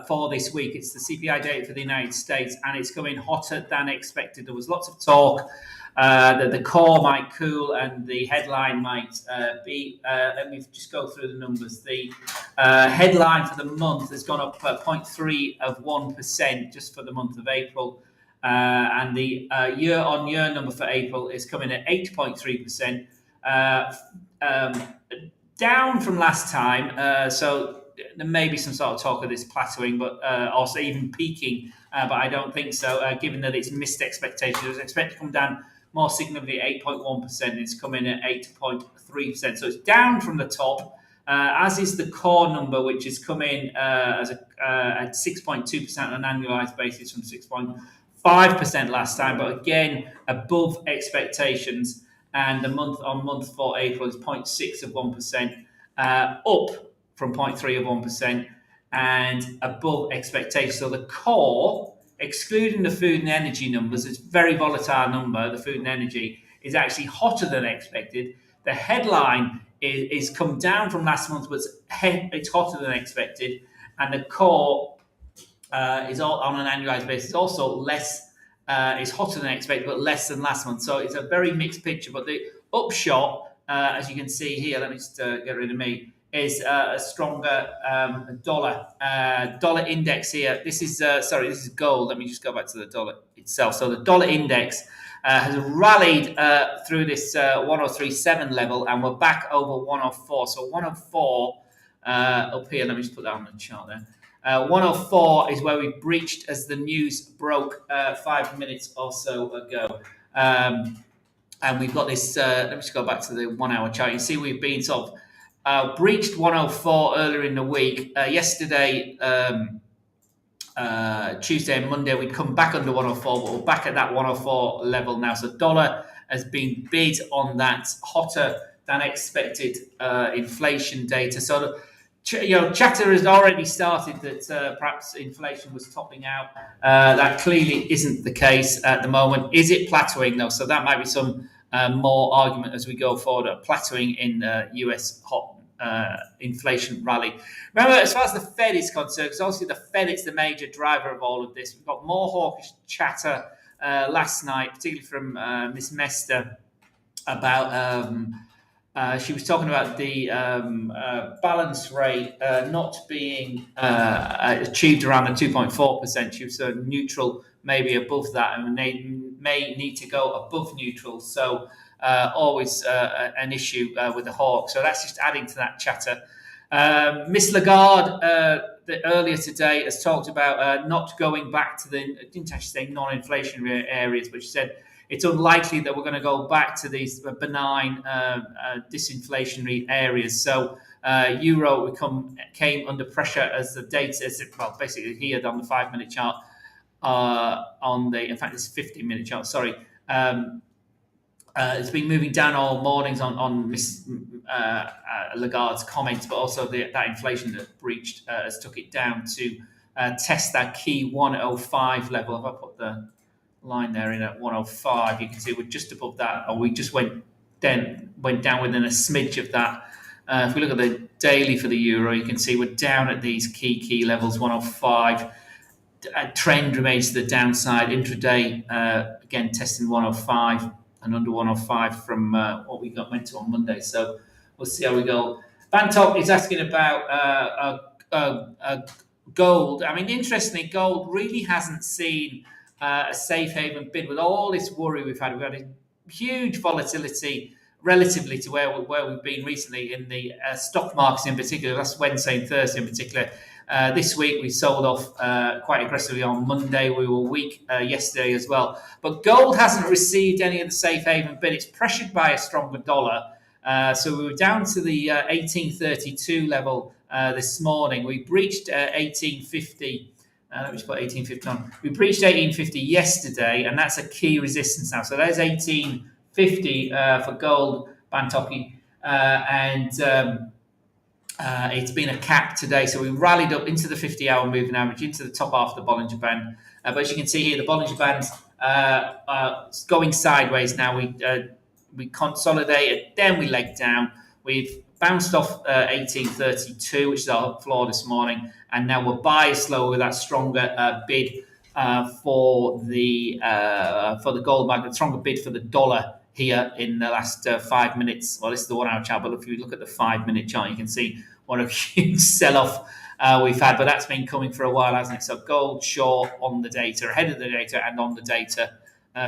for this week. It's the CPI data for the United States, and it's coming hotter than expected. There was lots of talk that the core might cool and the headline might be. Let me just go through the numbers. The headline for the month has gone up 0.3% just for the month of April. And the year-on-year number for April is coming at 8.3%, down from last time. So there may be some sort of talk of this plateauing, but also even peaking, but I don't think so, given that it's missed expectations. It was expected to come down more significantly, 8.1%. It's coming at 8.3%. So it's down from the top, as is the core number, which is coming at 6.2% on an annualized basis from 6.5% last time, but again, above expectations. And the month-on-month for April is 0.6%, up from 0.3%, and above expectations. So the core, excluding the food and energy numbers, it's a very volatile number. The food and energy is actually hotter than expected. The headline is come down from last month, but it's hotter than expected. And the core is all on an annualized basis, also less. It's hotter than expected, but less than last month. So it's a very mixed picture. But the upshot, as you can see here, let me just get rid of me, is a stronger dollar. Dollar index here. This is this is gold. Let me just go back to the dollar itself. So the dollar index has rallied through this 103.7 level, and we're back over 104. So 104 up here. Let me just put that on the chart there. 104 is where we breached as the news broke 5 minutes or so ago. And we've got this, let me just go back to the 1 hour chart. You see we've been sort of breached 104 earlier in the week. Yesterday, Tuesday and Monday, we'd come back under 104, but we're back at that 104 level now. So dollar has been bid on that hotter than expected inflation data. So chatter has already started that perhaps inflation was topping out. That clearly isn't the case at the moment. Is it plateauing though? So that might be some more argument as we go forward. Plateauing in US hot inflation rally. Remember, as far as the Fed is concerned, because obviously the Fed is the major driver of all of this. We've got more hawkish chatter last night, particularly from Miss Mester about. She was talking about the balance rate not being achieved around the 2.4%. She was neutral, maybe above that, and they may need to go above neutral. So always an issue with the hawk. So that's just adding to that chatter. Miss Lagarde earlier today has talked about not going back to didn't actually say non-inflationary areas, but she said it's unlikely that we're going to go back to these benign disinflationary areas. So euro came under pressure as the data, basically here on the 5-minute chart, in fact, it's 15-minute chart, sorry. It's been moving down all mornings on Miss Lagarde's comments, but also that inflation that breached has took it down to test that key 105 level. If I put the line there in at 105, you can see we're just above that, or we just went down within a smidge of that. If we look at the daily for the euro, you can see we're down at these key levels, 105. Trend remains to the downside. Intraday, again, testing 105 and under 105 from what we went to on Monday. So we'll see how we go. Bantok is asking about gold. I mean, interestingly, gold really hasn't seen a safe haven bid with all this worry we've had. We've had a huge volatility relatively to where we've been recently in the stock markets in particular. That's Wednesday and Thursday in particular. This week we sold off quite aggressively on Monday. We were weak yesterday as well. But gold hasn't received any of the safe haven bid. It's pressured by a stronger dollar. So we were down to the 1832 level this morning. We breached 1850. Let me just put 1850 on. We breached 1850 yesterday, and that's a key resistance now. So there's 1850 for gold, Bantoki. It's been a cap today. So we rallied up into the 50-hour moving average, into the top half of the Bollinger Band. But as you can see here, the Bollinger Band's going sideways now. We consolidated, then we legged down. We've bounced off 1832, which is our floor this morning, and now we're biased lower with that stronger bid for the gold market, stronger bid for the dollar here in the last 5 minutes. Well, this is the 1 hour chart, but if you look at the 5 minute chart, you can see what a huge sell-off we've had, but that's been coming for a while, hasn't it? So gold short on the data, ahead of the data and on the data.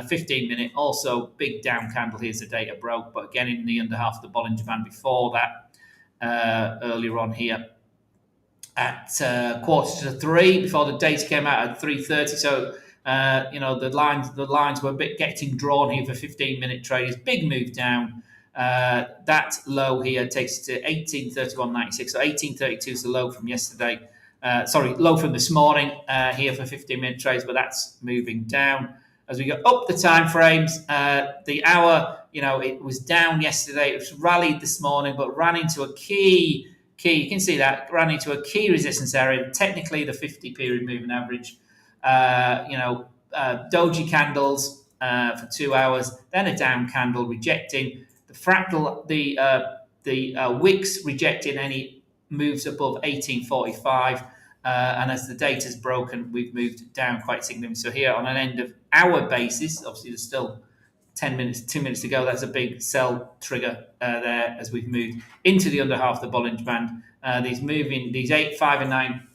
15 minute, also big down candle. Here's the data broke, but again in the under half of the Bollinger Band before that, earlier on here at 2:45 before the data came out at 3:30. So the lines were a bit getting drawn here for 15-minute traders. Big move down. That low here takes to 1831.96. So 1832 is the low from yesterday. Low from this morning here for 15-minute trades, but that's moving down. As we go up the time frames, the hour, it was down yesterday. It was rallied this morning, but ran into a key. You can see that ran into a key resistance area. Technically, the 50-period moving average. Doji candles for 2 hours, then a down candle rejecting the fractal. The wicks rejecting any moves above 1845. And as the data's broken, we've moved down quite significantly. So here on an end of hour basis, obviously there's still 2 minutes to go. That's a big sell trigger there as we've moved into the under half of the Bollinger Band. These 8, 5, and 9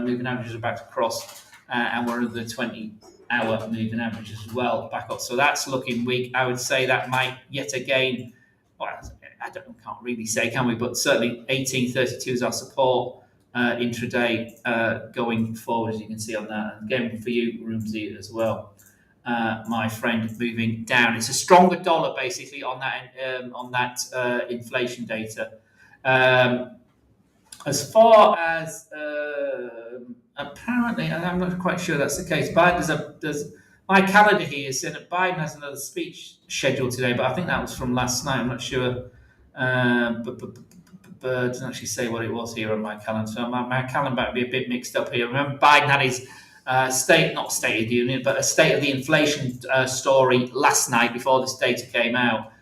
moving averages are about to cross, and we're at the 20-hour moving average as well back up. So that's looking weak. I would say that might yet again, can't really say, can we? But certainly 1832 is our support. Intraday going forward, as you can see on that. And again for you, Roomsy, as well, my friend, moving down. It's a stronger dollar basically on that inflation data. As far as apparently, I'm not quite sure that's the case. There's my calendar here saying that Biden has another speech scheduled today, but I think that was from last night. I'm not sure. But it doesn't actually say what it was here on my calendar. So my calendar might be a bit mixed up here. Remember, Biden had his not State of the Union, but a State of the Inflation story last night before this data came out.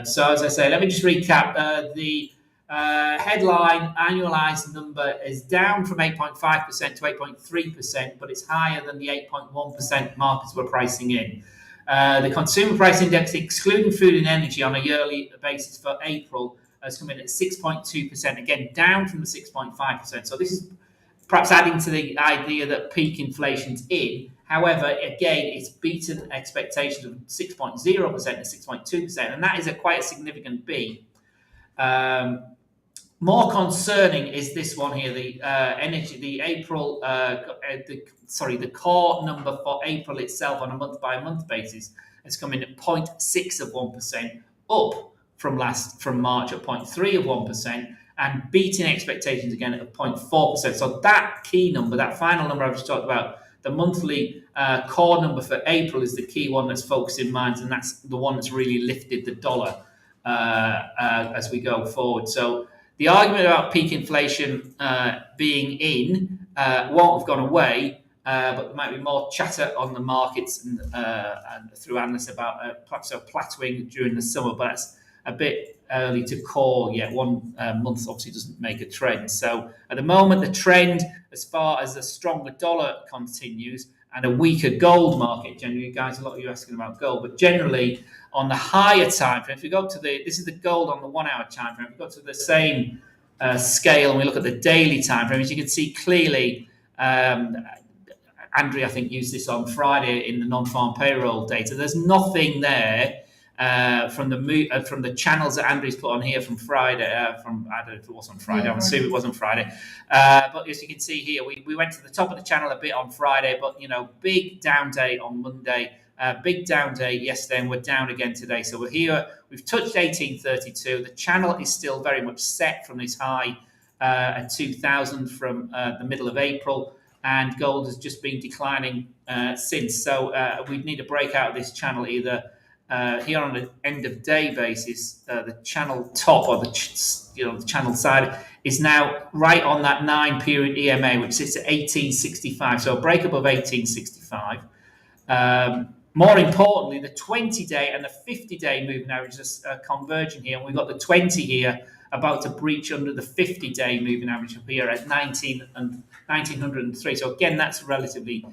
So as I say, let me just recap. The headline annualized number is down from 8.5% to 8.3%, but it's higher than the 8.1% markets were pricing in. The Consumer Price Index, excluding food and energy on a yearly basis for April, has come in at 6.2%, again down from the 6.5%. So this is perhaps adding to the idea that peak inflation's in. However, again, it's beaten expectations of 6.0% to 6.2%, and that is quite a significant beat. More concerning is this one here, the energy, the April, the core number for April itself on a month-by-month basis has come in at 0.6%, up from March at 0.3%, and beating expectations again at 0.4%. So that key number, that final number I've just talked about, the monthly core number for April is the key one that's focused in mind, and that's the one that's really lifted the dollar as we go forward. So the argument about peak inflation being in won't have gone away, but there might be more chatter on the markets and through analysts about perhaps a plateauing during the summer, but that's a bit early to call yet. 1 month obviously doesn't make a trend. So at the moment, the trend, as far as the stronger dollar continues and a weaker gold market, generally, guys, a lot of you are asking about gold, but generally on the higher time frame, if we go to this is the gold on the 1 hour time frame, if we go to the same scale and we look at the daily time frame, as you can see clearly, Andrew, I think, used this on Friday in the non-farm payroll data. There's nothing there from the channels that Andrew's put on here from Friday. I don't know if it was on Friday. I'm assuming it wasn't Friday. But as you can see here, we went to the top of the channel a bit on Friday, but big down day on Monday, big down day yesterday, and we're down again today. So we're here. We've touched 1832. The channel is still very much set from this high at 2000 from the middle of April. And gold has just been declining since. So we'd need a breakout of this channel either here on an end of day basis. The channel top or the channel side is now right on that 9-period EMA, which sits at 1865. So a break above 1865. More importantly, the 20-day and the 50-day moving averages are converging here, and we've got the 20 here about to breach under the 50-day moving average up here at 1903. So again, that's relatively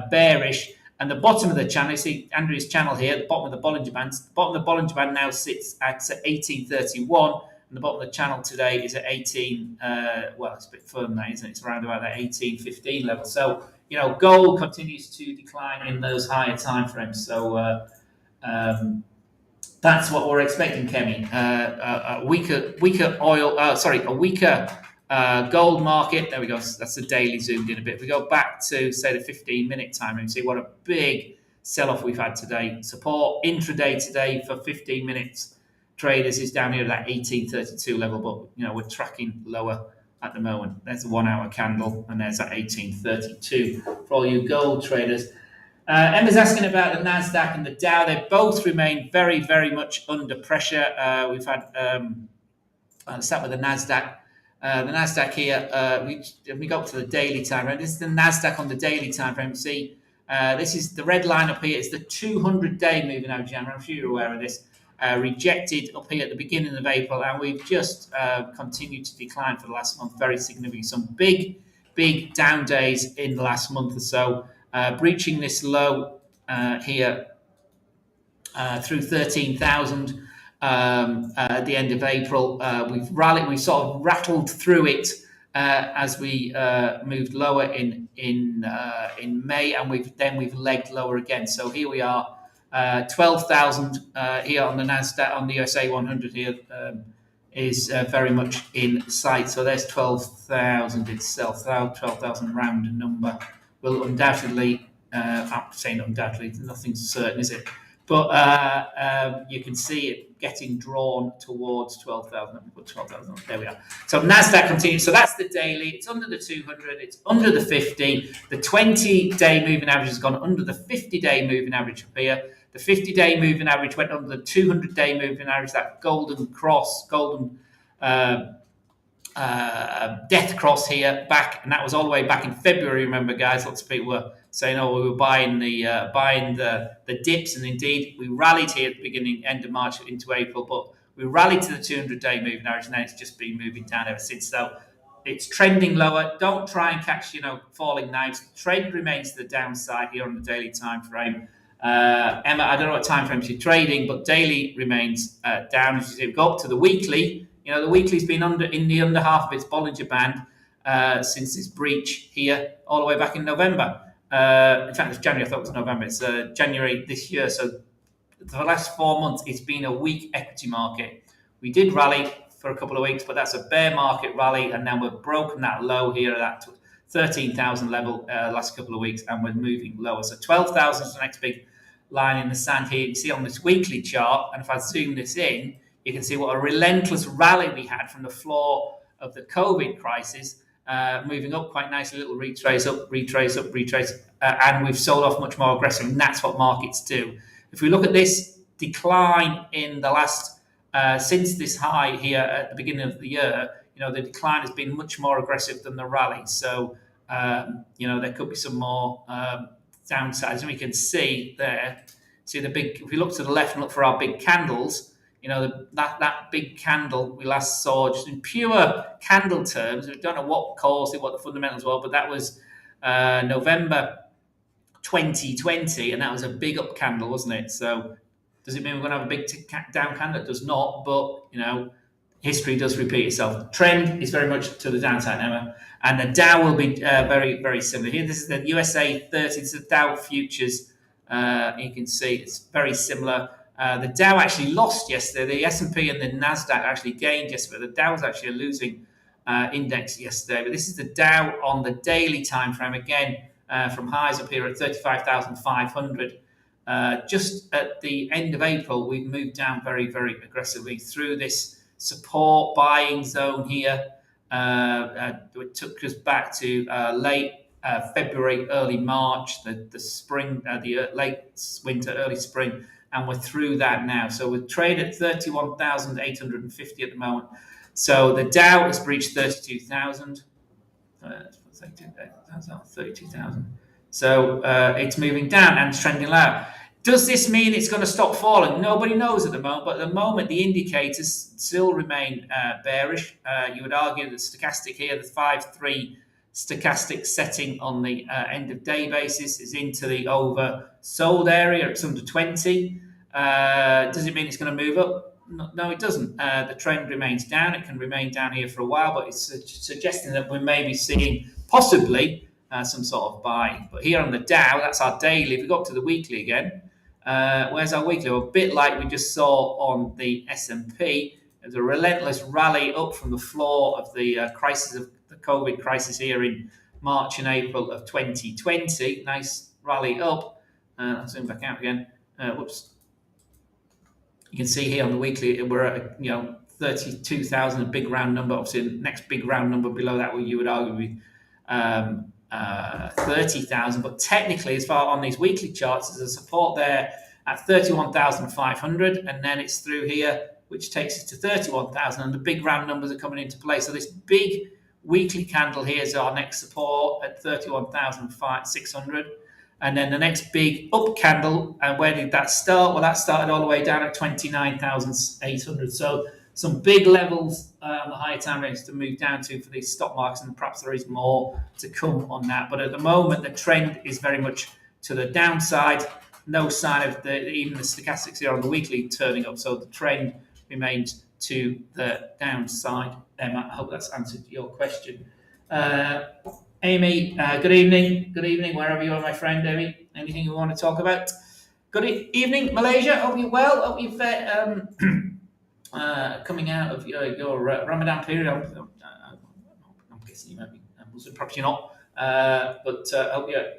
bearish. And the bottom of the channel, you see Andrew's channel here, the bottom of the Bollinger Band. The bottom of the Bollinger Band now sits at 1831, and the bottom of the channel today is at 18. Well, it's a bit firm, that isn't it? It's around about that 1815 level. So gold continues to decline in those higher time frames. So that's what we're expecting, Kemi. A weaker oil. A weaker gold market. There we go. That's the daily zoomed in a bit. If we go back to say the 15-minute time and see what a big sell-off we've had today. Support intraday today for 15 minutes traders is down here at that 1832 level, but we're tracking lower at the moment. There's a 1 hour candle, and there's that 1832 for all you gold traders. Emma's asking about the Nasdaq and the Dow. They both remain very, very much under pressure. We've had let's start with the Nasdaq. The Nasdaq here, we go up to the daily time frame. This is the Nasdaq on the daily time frame. See, this is the red line up here. It's the 200-day moving average. I'm sure you're aware of this. Rejected up here at the beginning of April, and we've just continued to decline for the last month, very significant. Some big down days in the last month or so, breaching this low here through 13,000 at the end of April. We've rallied, we sort of rattled through it as we moved lower in May, and we've legged lower again. So here we are. 12,000 here on the Nasdaq, on the USA 100 here is very much in sight. So there's 12,000 itself. 12,000 round number will undoubtedly, I'm saying undoubtedly, nothing's certain, is it? But you can see it getting drawn towards 12,000. Let me put 12,000 on. There we are. So Nasdaq continues. So that's the daily. It's under the 200. It's under the 50. The 20-day moving average has gone under the 50-day moving average up here. The 50-day moving average went under the 200-day moving average, that golden cross, death cross here back, and that was all the way back in February. Remember, guys, lots of people were saying, "Oh, we were buying the dips," and indeed we rallied here at the end of March into April, but we rallied to the 200-day moving average, and then it's just been moving down ever since. So it's trending lower. Don't try and catch falling knives. The trend remains to the downside here on the daily time frame. Emma, I don't know what time frames you're trading, but daily remains down. As you see, go up to the weekly. The weekly's been in the under half of its Bollinger Band since its breach here, all the way back in November. In fact, it's January. I thought it was November. It's January this year. So for the last 4 months, it's been a weak equity market. We did rally for a couple of weeks, but that's a bear market rally, and now we've broken that low here at that 13,000 level last couple of weeks, and we're moving lower. So 12,000 is the next big line in the sand here. You can see on this weekly chart, and if I zoom this in, you can see what a relentless rally we had from the floor of the COVID crisis, moving up quite nicely, a little retrace up, and we've sold off much more aggressively, and that's what markets do. If we look at this decline in the last, since this high here at the beginning of the year, the decline has been much more aggressive than the rally. So, there could be some more downsides. And we can see there, if we look to the left and look for our big candles, that big candle we last saw, just in pure candle terms, we don't know what caused it, what the fundamentals were, but that was November 2020, and that was a big up candle, wasn't it? So does it mean we're going to have a big down candle? It does not, but, history does repeat itself. The trend is very much to the downside, Emma. And the Dow will be very, very similar. Here, this is the USA 30. This is the Dow futures. You can see it's very similar. The Dow actually lost yesterday. The S&P and the Nasdaq actually gained yesterday. The Dow was actually a losing index yesterday. But this is the Dow on the daily time frame. Again, from highs up here at 35,500. Just at the end of April, we've moved down very, very aggressively through this support buying zone here. It took us back to late February, early March, the spring, the late winter, early spring, and we're through that now. So we trade at 31,850 at the moment. So the Dow has breached 32,000. 32,000. So it's moving down and trending lower. Does this mean it's going to stop falling? Nobody knows at the moment, but at the moment the indicators still remain bearish. You would argue that stochastic here, the 5-3 stochastic setting on the end of day basis is into the oversold area. It's under 20. Does it mean it's going to move up? No, it doesn't. The trend remains down. It can remain down here for a while, but it's suggesting that we may be seeing possibly some sort of buying. But here on the Dow, that's our daily. If we go up to the weekly again, where's our weekly? Well, a bit like we just saw on the S&P. There's a relentless rally up from the floor of the crisis of the COVID crisis here in March and April of 2020. Nice rally up. I'll zoom back out again. Whoops. You can see here on the weekly we're at 32,000, a big round number. Obviously, the next big round number below that, you would argue with 30,000. But technically, as far on these weekly charts, there's a support there at 31,500, and then it's through here, which takes us to 31,000, and the big round numbers are coming into play. So this big weekly candle here is our next support at 31,600. And then the next big up candle, and where did that start? Well, that started all the way down at 29,800. So some big levels on the higher time range to move down to for these stock markets, and perhaps there is more to come on that. But at the moment, the trend is very much to the downside. No sign of even the stochastics here on the weekly turning up. So the trend remains to the downside. I hope that's answered your question. Amy, good evening. Good evening, wherever you are, my friend, Amy. Anything you want to talk about? Good evening, Malaysia. Hope you're well. Hope you've coming out of your Ramadan period. I'm guessing you might be Muslim, perhaps you're not. But I hope you're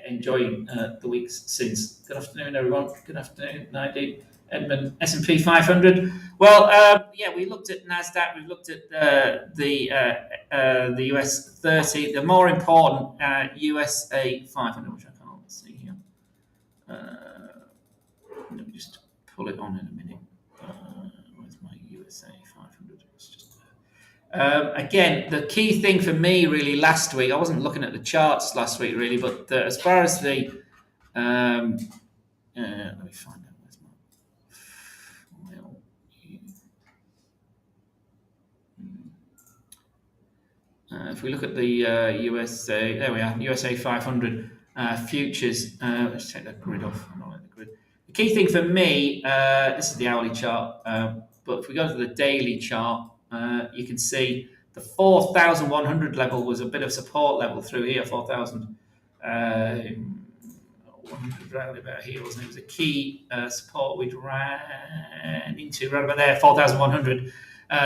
enjoying the weeks since. Good afternoon, everyone. Good afternoon, Naidi. Edmund, S&P 500. Well, we looked at Nasdaq. We've looked at the US 30. The more important USA 500, which I can't see here. Let me just pull it on in a minute. Where's my USA 500? It's just again, the key thing for me really last week. I wasn't looking at the charts last week really, but as far as the let me find out. If we look at the USA, there we are, USA 500 futures. Let's take that grid off. I don't like the grid. The key thing for me, this is the hourly chart, but if we go to the daily chart, you can see the 4,100 level was a bit of support level through here, 4,100 round about here, wasn't it? It was a key support we'd ran into right about there, 4,100.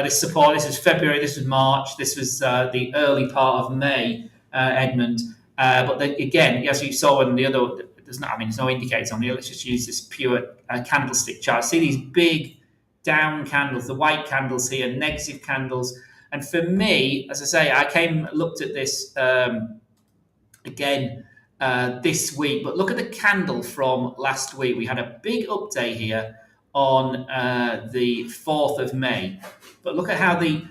This support, this is February, this was March, this was the early part of May, Edmund. But then, again, as you saw in the other, there's no indicators on here. Let's just use this pure candlestick chart. See these big down candles, the white candles here, negative candles. And for me, as I say, I looked at this again this week. But look at the candle from last week. We had a big update here on the 4th of May. But look at how the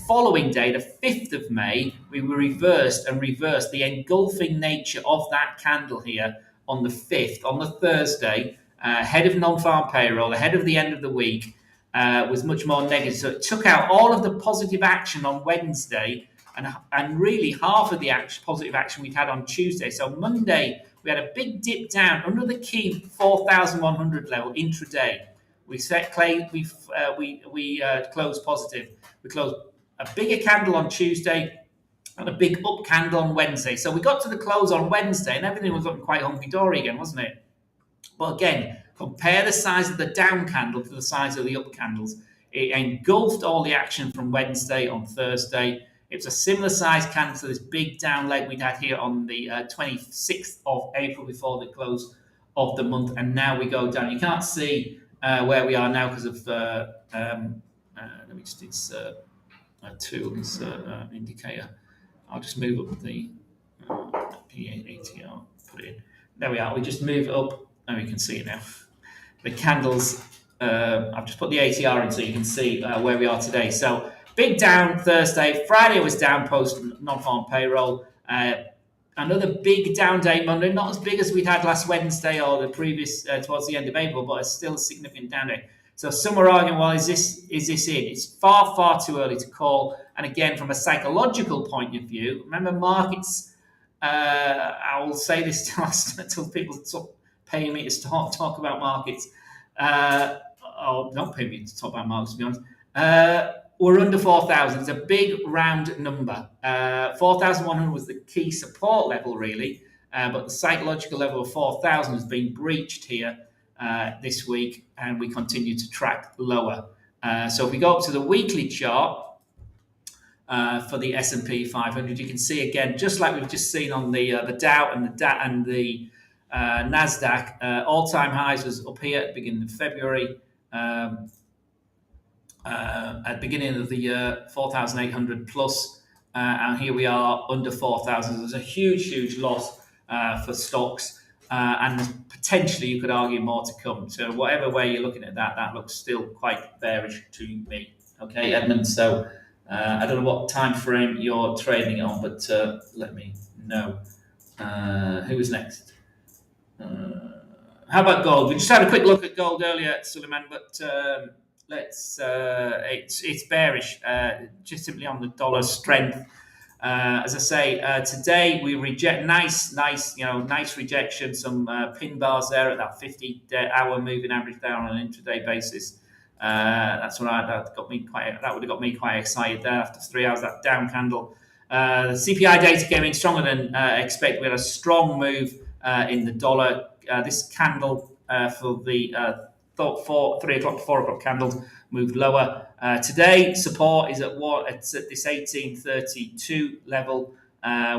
following day, the 5th of May, we were reversed the engulfing nature of that candle here on the 5th, on the Thursday, ahead of non-farm payroll, ahead of the end of the week, was much more negative. So it took out all of the positive action on Wednesday and really half of the positive action we'd had on Tuesday. So Monday, we had a big dip down under the key 4,100 level intraday. We closed positive. We closed a bigger candle on Tuesday and a big up candle on Wednesday. So we got to the close on Wednesday and everything was looking quite hunky-dory again, wasn't it? But again, compare the size of the down candle to the size of the up candles. It engulfed all the action from Wednesday on Thursday. It was a similar size candle to this big down leg we'd had here on the 26th of April before the close of the month. And now we go down. You can't see where we are now because of let me just insert a tools indicator. I'll just move up the ATR, put it in. There we are. We just move it up. Now you can see it now. The candles, I've just put the ATR in so you can see where we are today. So big down Thursday. Friday was down post non-farm payroll. another big down day Monday, not as big as we'd had last Wednesday or the previous towards the end of April, but it's still a significant down day. So some are arguing, well, is this in? It's far too early to call. And again, from a psychological point of view, remember markets. I will say this until people stop paying me to talk about markets. Or not pay me to talk about markets, to be honest. We're under 4,000. It's a big round number. 4,100 was the key support level, really, but the psychological level of 4,000 has been breached here this week, and we continue to track lower. So if we go up to the weekly chart for the S&P 500, you can see again, just like we've just seen on the Dow and the Nasdaq, all-time highs was up here at the beginning of February. At the beginning of the year, 4,800 plus, and here we are under 4,000. There's a huge loss for stocks, and potentially you could argue more to come. So whatever way you're looking at that, that looks still quite bearish to me. Okay, Edmund. So I don't know what time frame you're trading on, but let me know. Who is next? How about gold? We just had a quick look at gold earlier, Suleiman, but it's bearish, just simply on the dollar strength. As I say, today we reject nice rejection, some pin bars there at that 50-hour moving average there on an intraday basis. That would have got me quite excited there after 3 hours. That down candle. The CPI data came in stronger than expected. We had a strong move in the dollar. This candle for the 3 o'clock to 4 o'clock candles moved lower. Today, support is at this 1832 level.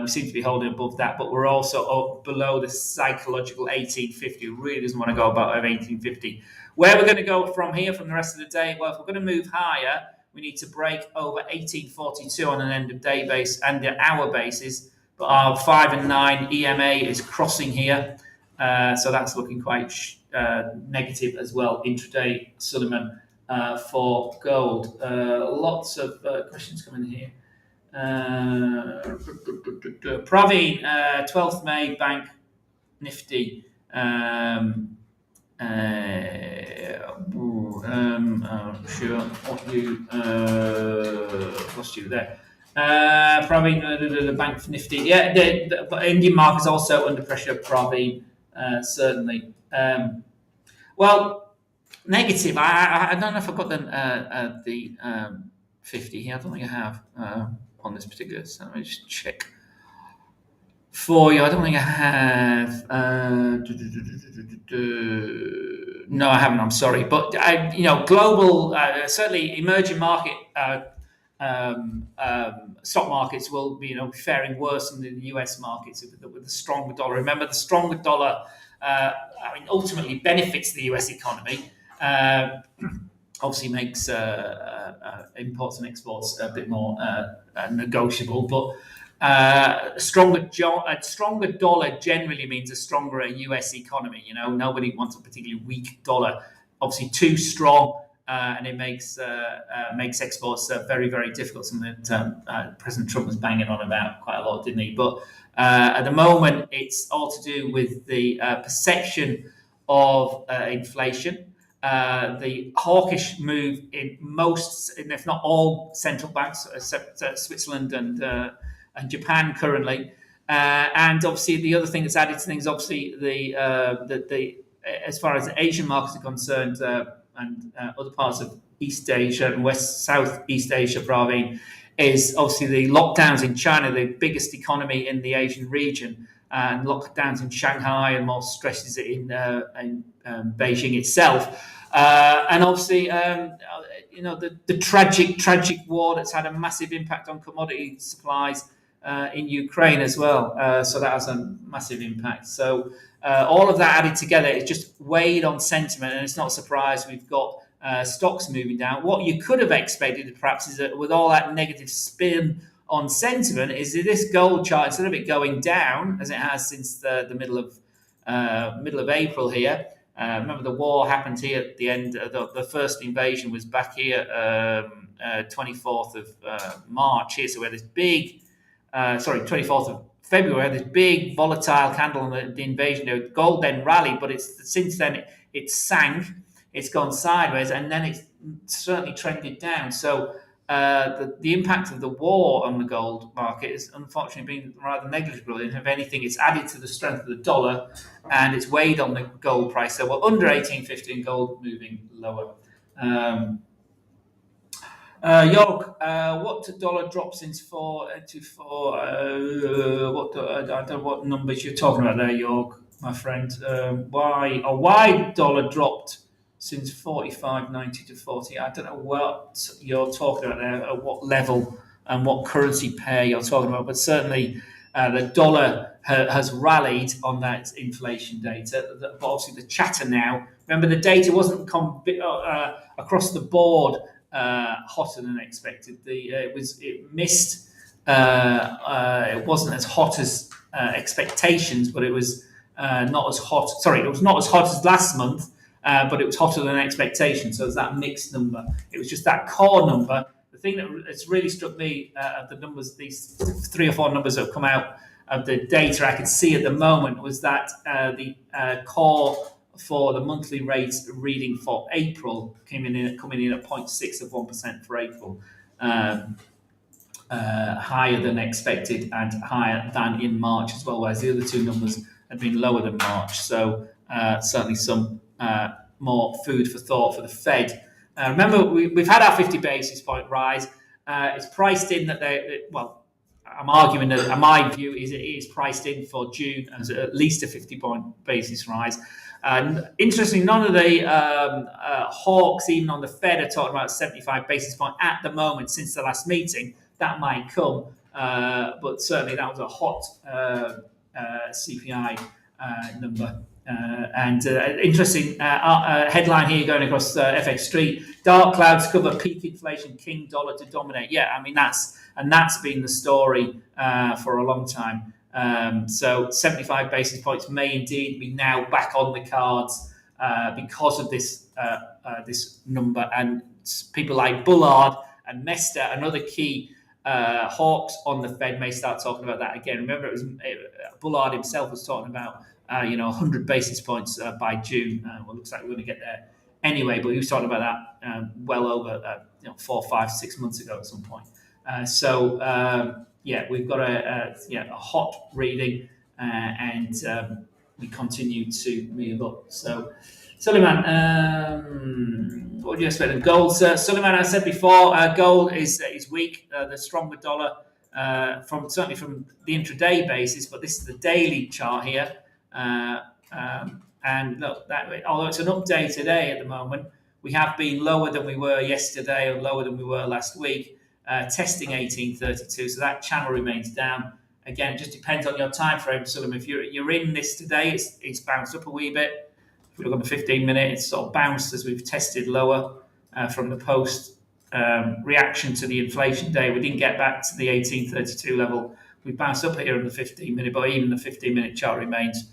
We seem to be holding above that, but we're also up below the psychological 1850. Really doesn't want to go above 1850. Where we're going to go from here, from the rest of the day? Well, if we're going to move higher, we need to break over 1842 on an end of day base and the hour basis. But our 5 and 9 EMA is crossing here, so that's looking quite negative as well intraday, Suleiman, for gold. Lots of questions coming here. Praveen, 12th May Bank Nifty. Sure what you lost you there. Praveen, the Bank Nifty. Yeah, the Indian market is also under pressure, Praveen, certainly. Well, negative. I don't know if I've got the 50 here. I don't think I have on this particular. So let me just check for you. I don't think I have. No, I haven't. I'm sorry, but global, certainly emerging market stock markets will be faring worse than the US markets with the stronger dollar. Remember, the stronger dollar ultimately benefits the US economy. Obviously makes imports and exports a bit more negotiable, but a stronger dollar generally means a stronger US economy. Nobody wants a particularly weak dollar. Obviously, too strong, and it makes exports very, very difficult. Something that President Trump was banging on about quite a lot, didn't he? But at the moment, it's all to do with the perception of inflation. The hawkish move in most, if not all, central banks, except Switzerland and Japan currently, and obviously the other thing that's added to things, obviously the as far as the Asian markets are concerned, and other parts of East Asia and Southeast Asia, Praveen, is obviously the lockdowns in China, the biggest economy in the Asian region, and lockdowns in Shanghai, and more stresses in Beijing itself. And obviously, the tragic war that's had a massive impact on commodity supplies in Ukraine as well. So that has a massive impact. So all of that added together, it just weighed on sentiment, and it's not a surprise we've got stocks moving down. What you could have expected, perhaps, is that with all that negative spin on sentiment, is that this gold chart, instead of it going down as it has since the middle of April here. Remember, the war happened here at the end. The first invasion was back here, 24th of March here. So we had this 24th of February, this big volatile candle on the invasion day. Gold then rallied, but since then it sank, it's gone sideways, and then it's certainly trended down. So the impact of the war on the gold market has unfortunately been rather negligible. And if anything, it's added to the strength of the dollar, and it's weighed on the gold price. So we're under 1850 and gold moving lower. York, what dollar drop since 424? I don't know what numbers you're talking about there, York, my friend. Why dollar dropped since 45.90 to 40? I don't know what you're talking about there, at what level and what currency pair you're talking about, but certainly the dollar has rallied on that inflation data. But obviously the chatter now. Remember, the data wasn't across the board hotter than expected. It missed. It wasn't as hot as expectations, but it was not as hot. Sorry, it was not as hot as last month, but it was hotter than expectations. So it was that mixed number. It was just that core number. The thing that's really struck me of the numbers, these 3 or 4 numbers that have come out of the data I could see at the moment, was that the core for the monthly rates reading for April coming in at 0.6 of 1% for April, higher than expected and higher than in March as well, whereas the other 2 numbers had been lower than March. So certainly some more food for thought for the Fed. Remember, we've had our 50 basis point rise. It's priced in that I'm arguing that my view is it is priced in for June as at least a 50 point basis rise. And interestingly, none of the hawks, even on the Fed, are talking about 75 basis point at the moment since the last meeting. That might come, but certainly that was a hot CPI number. And interesting headline here going across FX Street: dark clouds cover peak inflation, king dollar to dominate. Yeah, I mean that's been the story for a long time. So 75 basis points may indeed be now back on the cards because of this number, and people like Bullard and Mester and other key hawks on the Fed may start talking about that again. Remember, Bullard himself was talking about 100 basis points by June. Well, it looks like we're going to get there anyway, but he was talking about that well over 4, 5, 6 months ago at some point. We've got a hot reading, and we continue to move up. So, Suleiman, what do you expect of gold? Suleiman, I said before, gold is weak. The stronger dollar, certainly from the intraday basis, but this is the daily chart here. And look, although it's an update today at the moment, we have been lower than we were yesterday or lower than we were last week. Testing 1832, so that channel remains down. Again, it just depends on your time frame. So if you're in this today, it's bounced up a wee bit. If we look on the 15-minute, it's sort of bounced as we've tested lower from the post reaction to the inflation day. We didn't get back to the 1832 level. We bounced up here on the 15-minute, but even the 15-minute chart remains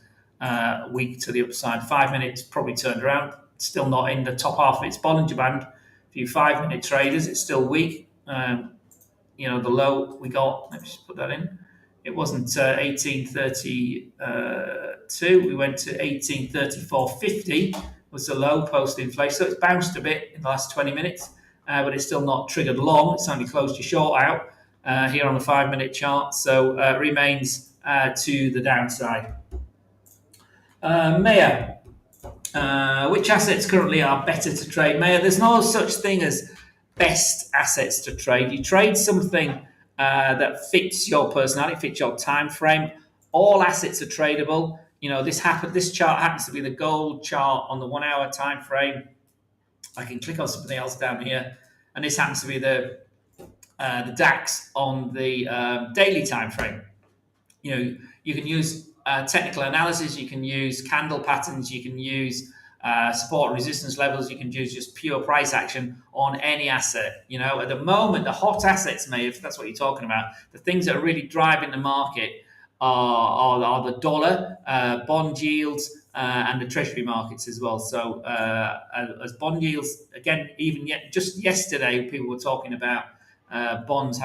weak to the upside. 5 minutes probably turned around, still not in the top half of its Bollinger Band. For you 5-minute traders, it's still weak. The low we got, let me just put that in. It wasn't 1832. We went to 1834.50 was the low post inflation. So it's bounced a bit in the last 20 minutes, but it's still not triggered long. It's only closed your short out here on the 5-minute chart. So it remains to the downside. Maya, which assets currently are better to trade? Maya, there's no such thing as best assets to trade. You trade something that fits your personality, fits your time frame. All assets are tradable. This chart happens to be the gold chart on the 1 hour time frame. I can click on something else down here, and this happens to be the DAX on the daily time frame. You can use technical analysis. You can use candle patterns. You can use support and resistance levels. You can use just pure price action on any asset. At the moment, the hot assets, if that's what you're talking about, the things that are really driving the market are the dollar, bond yields, and the treasury markets as well. So as bond yields, again, just yesterday, people were talking about bonds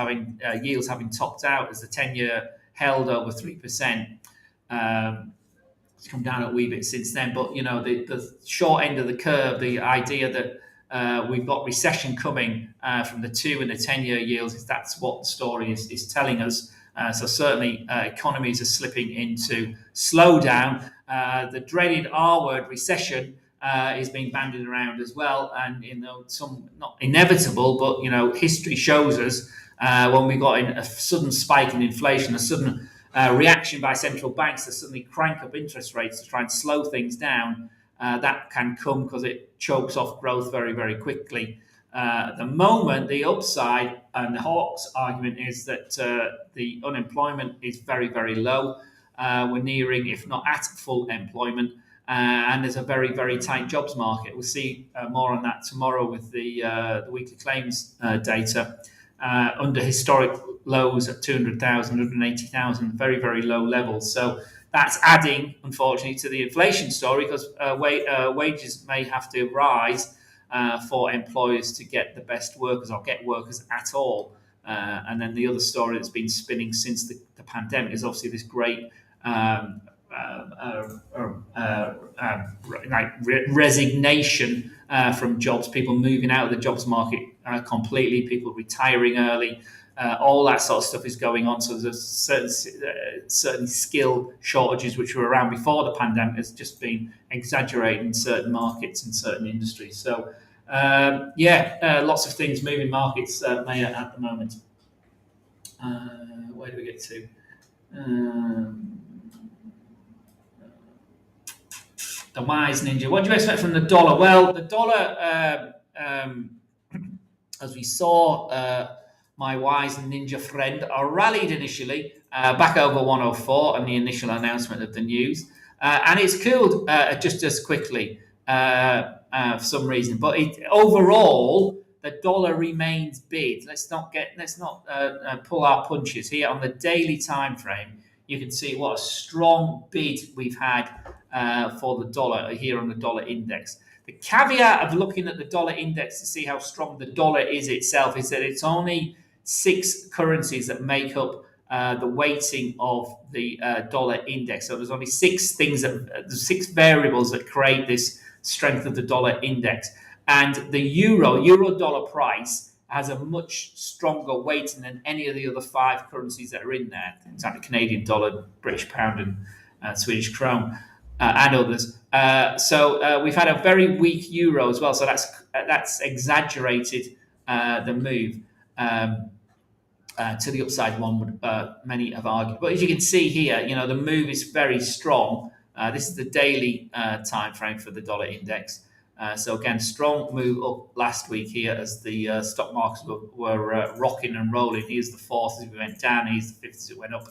yields having topped out as the 10-year held over 3%. It's come down a wee bit since then, but the short end of the curve, the idea that we've got recession coming from the 2 and the 10-year yields, that's what the story is telling us. So certainly economies are slipping into slowdown. The dreaded R word, recession, is being bandied around as well, and some not inevitable, but history shows us when we got a sudden spike in inflation, a sudden reaction by central banks to suddenly crank up interest rates to try and slow things down. That can come because it chokes off growth very, very quickly. At the moment, the upside and the Hawks argument is that the unemployment is very, very low. We're nearing, if not at full employment, and there's a very, very tight jobs market. We'll see more on that tomorrow with the weekly claims data. Under historic lows at 200,000, 180,000, very, very low levels. So that's adding, unfortunately, to the inflation story because wages may have to rise for employers to get the best workers or get workers at all. And then the other story that's been spinning since the pandemic is obviously this great resignation from jobs, people moving out of the jobs market completely, people retiring early. All that sort of stuff is going on. So there's certain skill shortages which were around before the pandemic has just been exaggerated in certain markets and certain industries. So lots of things moving markets at the moment. Where do we get to? The wise ninja. What do you expect from the dollar? Well, the dollar, as we saw, my wise ninja friend rallied initially back over 104 on the initial announcement of the news, and it's cooled just as quickly for some reason. But overall, the dollar remains bid. Let's not pull our punches here on the daily time frame. You can see what a strong bid we've had for the dollar here on the dollar index. The caveat of looking at the dollar index to see how strong the dollar is itself is that it's only 6 currencies that make up the weighting of the dollar index. So there's only 6 there's 6 variables that create this strength of the dollar index. And the euro dollar price has a much stronger weighting than any of the other 5 currencies that are in there. Things like the Canadian dollar, British pound, and Swedish krone, and others. So we've had a very weak euro as well. So that's exaggerated the move to the upside. One would many have argued, but as you can see here, the move is very strong. This is the daily time frame for the dollar index. So again, strong move up last week here as the stock markets were rocking and rolling. Here's the 4th as we went down. Here's the 5th as it went up.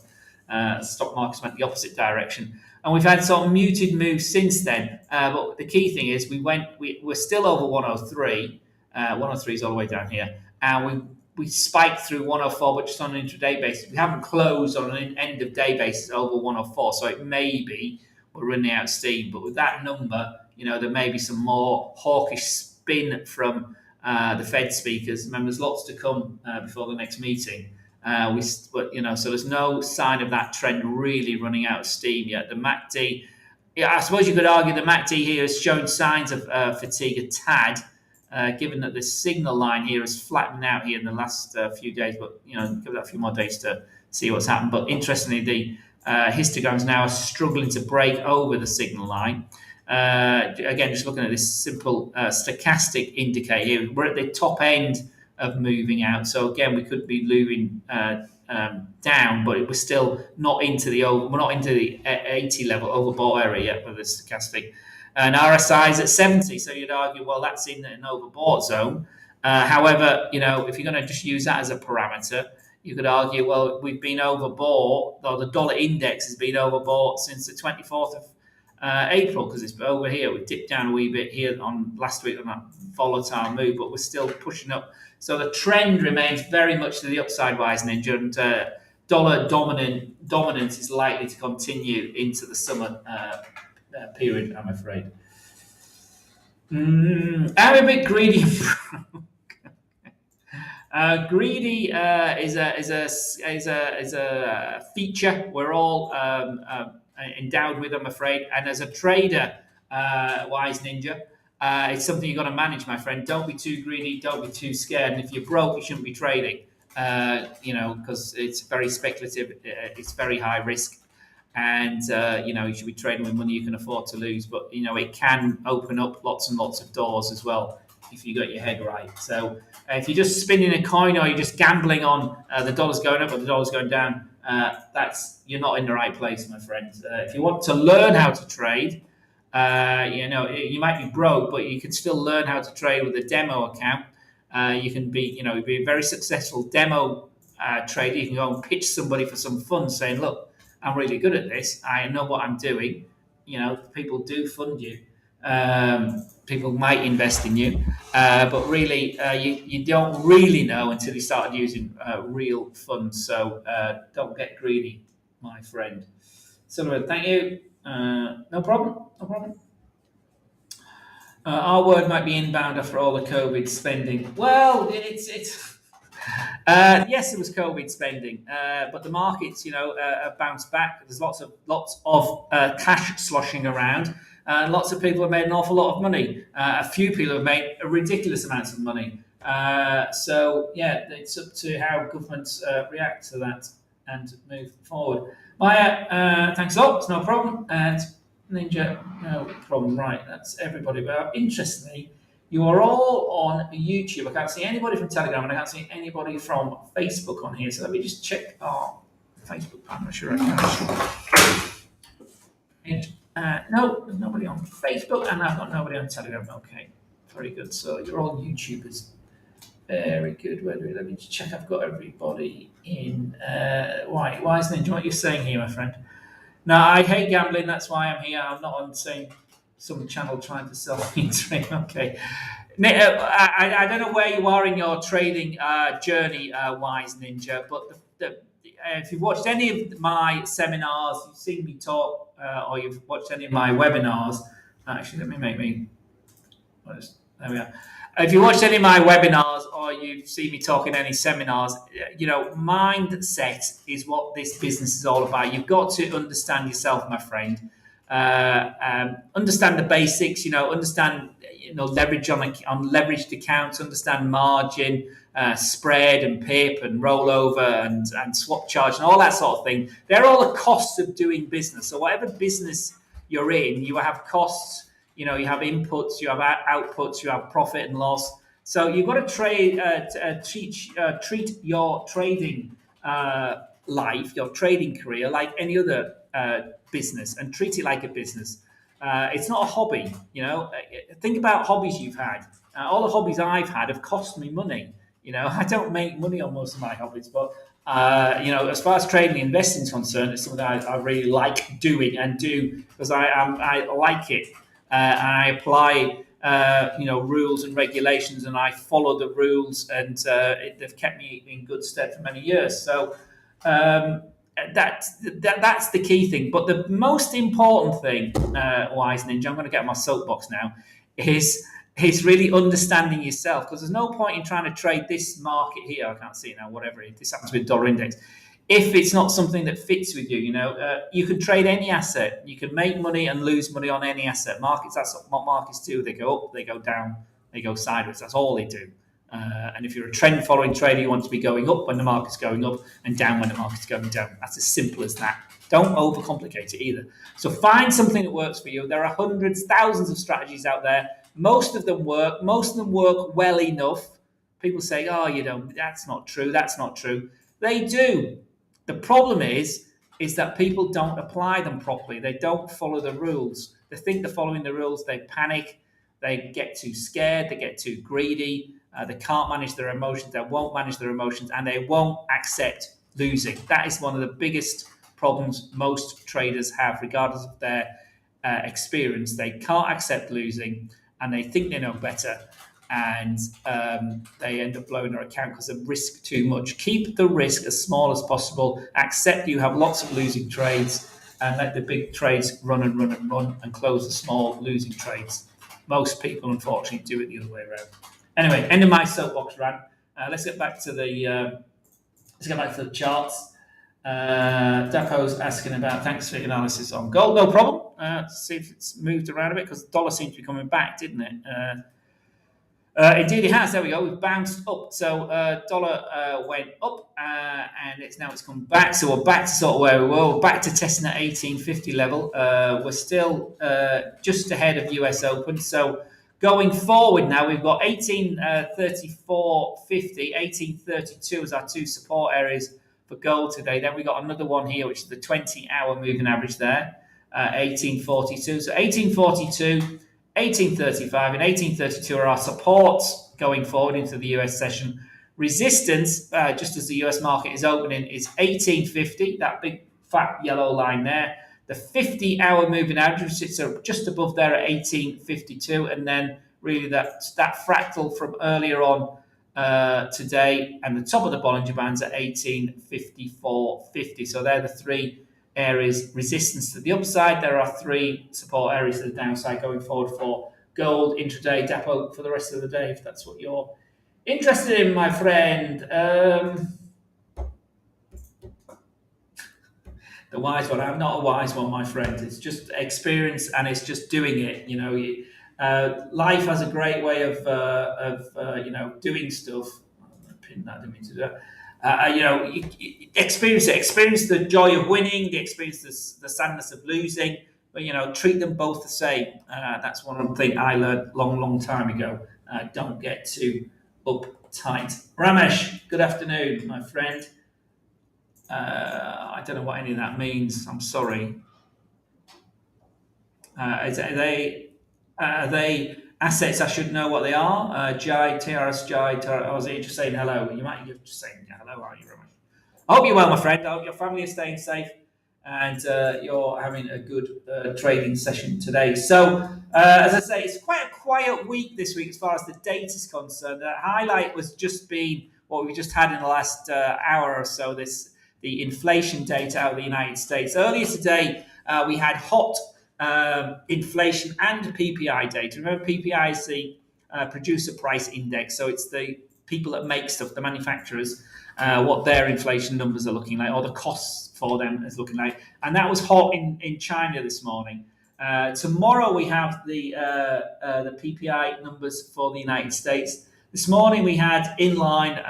Stock markets went the opposite direction. And we've had sort of muted moves since then. But the key thing is we're still over 103. 103 is all the way down here. And we spiked through 104, but just on an intraday basis. We haven't closed on an end of day basis over 104. So it may be we're running out of steam. But with that number, there may be some more hawkish spin from the Fed speakers. Remember, there's lots to come before the next meeting. So there's no sign of that trend really running out of steam yet. The MACD, I suppose you could argue the MACD here is showing signs of fatigue a tad, given that the signal line here is flattened out here in the last few days. But give that a few more days to see what's happened. But interestingly, the histograms now are struggling to break over the signal line. Again, just looking at this simple stochastic indicator here, we're at the top end of moving out. So again, we could be moving down, but we're still not into the 80 level overbought area yet with the stochastic. And RSI is at 70, so you'd argue, well, that's in an overbought zone. However, if you're going to just use that as a parameter, you could argue, well, we've been overbought, or the dollar index has been overbought since the 24th of April, because it's over here. We dipped down a wee bit here on last week on that volatile move, but we're still pushing up. So the trend remains very much to the upside, wise ninja, and dollar dominance is likely to continue into the summer period, I'm afraid. I'm a bit greedy and broke. Greedy is a feature we're all endowed with, I'm afraid. And as a trader, wise ninja, it's something you've got to manage, my friend. Don't be too greedy. Don't be too scared. And if you're broke, you shouldn't be trading. Because it's very speculative. It's very high risk. And you should be trading with money you can afford to lose. But it can open up lots and lots of doors as well if you got your head right. So if you're just spinning a coin or you're just gambling on the dollar's going up or the dollar's going down, you're not in the right place, my friends. If you want to learn how to trade, you might be broke, but you can still learn how to trade with a demo account. You can be a very successful demo trader. You can go and pitch somebody for some funds, saying, "Look, I'm really good at this. I know what I'm doing." People do fund you. People might invest in you, but really, you don't really know until you start using real funds. So don't get greedy, my friend. Sullivan, thank you. No problem. No problem. Our word might be inbound after all the COVID spending. Well, it's yes, it was COVID spending, but the markets, have bounced back. There's lots of cash sloshing around, and lots of people have made an awful lot of money. A few people have made ridiculous amounts of money. So yeah, it's up to how governments react to that and move forward. Maya, thanks a lot. It's no problem. And Ninja, no problem. Right, that's everybody. But interestingly, you are all on YouTube. I can't see anybody from Telegram, and I can't see anybody from Facebook on here. So let me just check our Facebook. I'm not sure I can. No, there's nobody on Facebook, and I've got nobody on Telegram. Okay, very good. So you're all YouTubers. Very good. Let me just check. I've got everybody in. Why isn't it what you're saying here, my friend? No, I hate gambling. That's why I'm here. I'm not on some channel trying to sell me trade. Okay. I don't know where you are in your trading journey, Wise Ninja, but if you've watched any of my seminars, you've seen me talk, or you've watched any of my webinars. Actually, let me make me. There we are. If you watched any of my webinars or you see me talk in any seminars, mindset is what this business is all about. You've got to understand yourself, my friend. Understand the basics. Understand leverage on leveraged accounts. Understand margin, spread, and PIP, and rollover, and swap charge, and all that sort of thing. They're all the costs of doing business. So whatever business you're in, you have costs. You have inputs, you have outputs, you have profit and loss. So you've got to treat your trading life, your trading career, like any other business, and treat it like a business. It's not a hobby. Think about hobbies you've had. All the hobbies I've had have cost me money. I don't make money on most of my hobbies, but as far as trading and investing is concerned, it's something I really like doing and do because I like it. I apply, rules and regulations, and I follow the rules, and they've kept me in good stead for many years. So that's the key thing. But the most important thing, Wise Ninja, I'm going to get my soapbox now, is really understanding yourself, because there's no point in trying to trade this market here. I can't see it now. Whatever it is, this happens with dollar index. If it's not something that fits with you, you can trade any asset. You can make money and lose money on any asset. Markets, that's what markets do. They go up, they go down, they go sideways. That's all they do. And if you're a trend following trader, you want to be going up when the market's going up and down when the market's going down. That's as simple as that. Don't overcomplicate it either. So find something that works for you. There are hundreds, thousands of strategies out there. Most of them work. Most of them work well enough. People say, that's not true. That's not true. They do. The problem is that people don't apply them properly. They don't follow the rules. They think they're following the rules. They panic. They get too scared. They get too greedy. They can't manage their emotions. They won't manage their emotions, and they won't accept losing. That is one of the biggest problems most traders have, regardless of their experience. They can't accept losing, and they think they know better. And they end up blowing their account because of risk too much. Keep the risk as small as possible. Accept you have lots of losing trades, and let the big trades run and close the small losing trades. Most people, unfortunately, do it the other way around. Anyway, end of my soapbox rant. Let's get back to the charts. Depo's asking about, thanks for your analysis on gold. No problem. See if it's moved around a bit because the dollar seems to be coming back, didn't it? Indeed, it has. There we go. We've bounced up. So dollar went up, and it's come back. So we're back to sort of where we were. We're back to testing that 1850 level. We're still just ahead of US Open. So going forward now, we've got 1834.50, 1832 as our two support areas for gold today. Then we got another one here, which is the 20-hour moving average there, 1842. So 1842. 1835 and 1832 are our supports going forward into the US session. Resistance, just as the US market is opening, is 1850, that big fat yellow line there. The 50-hour moving average sits just above there at 1852, and then really that fractal from earlier on today, and the top of the Bollinger Band's at 1854.50. So they're the three areas resistance to the upside. There are three support areas to the downside going forward for gold intraday depot for the rest of the day, if that's what you're interested in, my friend. The wise one. I'm not a wise one, my friend. It's just experience, and it's just doing it. Life has a great way of doing stuff. I'm going to pin that. I didn't mean to do that. Experience it. Experience the joy of winning. Experience the sadness of losing. But treat them both the same. That's one thing I learned long time ago. Don't get too uptight. Ramesh, good afternoon, my friend. I don't know what any of that means. I'm sorry. Are they assets I should know what they are? Jai, TRS Jai, or was it just saying hello? You're just saying hello, aren't you, Ramesh? I hope you're well, my friend. I hope your family is staying safe and you're having a good trading session today. So, as I say, it's quite a quiet week this week as far as the data is concerned. The highlight was just been what we just had in the last hour or so, the inflation data out of the United States. Earlier today, we had hot inflation and PPI data. Remember, PPI is the producer price index, so it's the people that make stuff, the manufacturers, what their inflation numbers are looking like, or the costs for them is looking like. And that was hot in China this morning. Tomorrow we have the PPI numbers for the United States. This morning we had inline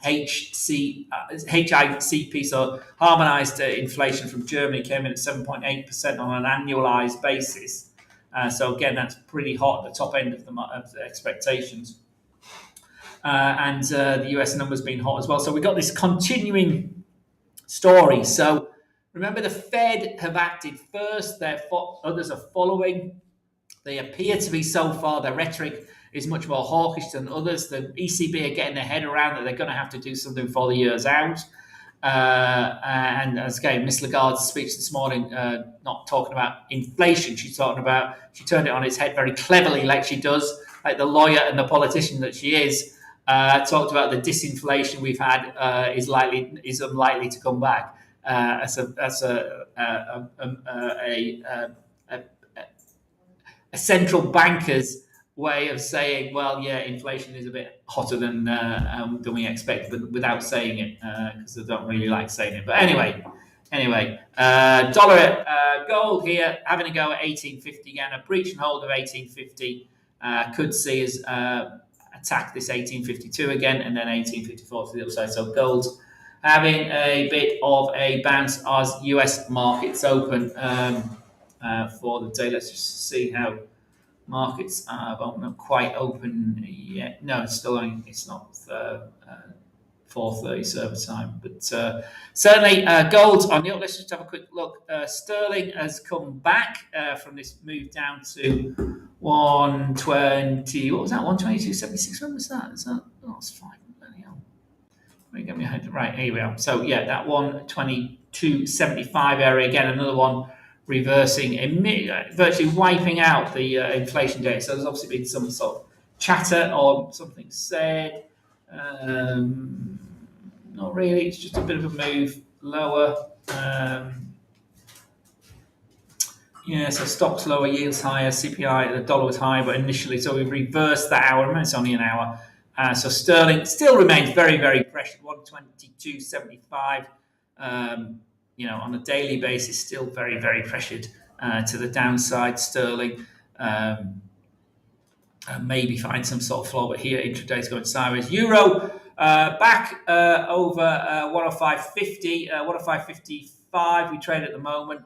HICP, so harmonized inflation from Germany, came in at 7.8% on an annualized basis. So again, that's pretty hot at the top end of the expectations. And the US numbers being hot as well. So we've got this continuing story. So remember, the Fed have acted first, others are following. They appear to be, so far, their rhetoric is much more hawkish than others. The ECB are getting their head around that they're going to have to do something for the years out. And as again, Miss Lagarde's speech this morning, not talking about inflation, she turned it on its head very cleverly, like she does, like the lawyer and the politician that she is. Talked about the disinflation we've had is unlikely to come back. That's a central banker's way of saying, well, yeah, inflation is a bit hotter than we expect, but without saying it, because they don't really like saying it. But anyway, dollar gold here having a go at 1850 again, a breach and hold of 1850 could see us attack this 1852 again, and then 1854 to the upside. So gold's having a bit of a bounce as US markets open for the day. Let's just see how markets are. Well, not quite open yet. No, it's not 4:30 server time, but certainly gold's on the up. Let's just have a quick look. Sterling has come back from this move down to 120. What was that? 122.76. When was that? It's fine. Let me get my head right. Here we are. So yeah, that 122.75 area again. Another one reversing, virtually wiping out the inflation data. So there's obviously been some sort of chatter or something said. Not really. It's just a bit of a move lower. So stocks lower, yields higher, CPI, the dollar was higher, but initially, so we've reversed that hour. Remember, it's only an hour. So sterling still remains very, very pressured, 122.75. On a daily basis, still very, very pressured to the downside. Sterling maybe find some sort of floor, but here intraday is going sideways. Euro back over 105.50, 105.55. We trade at the moment.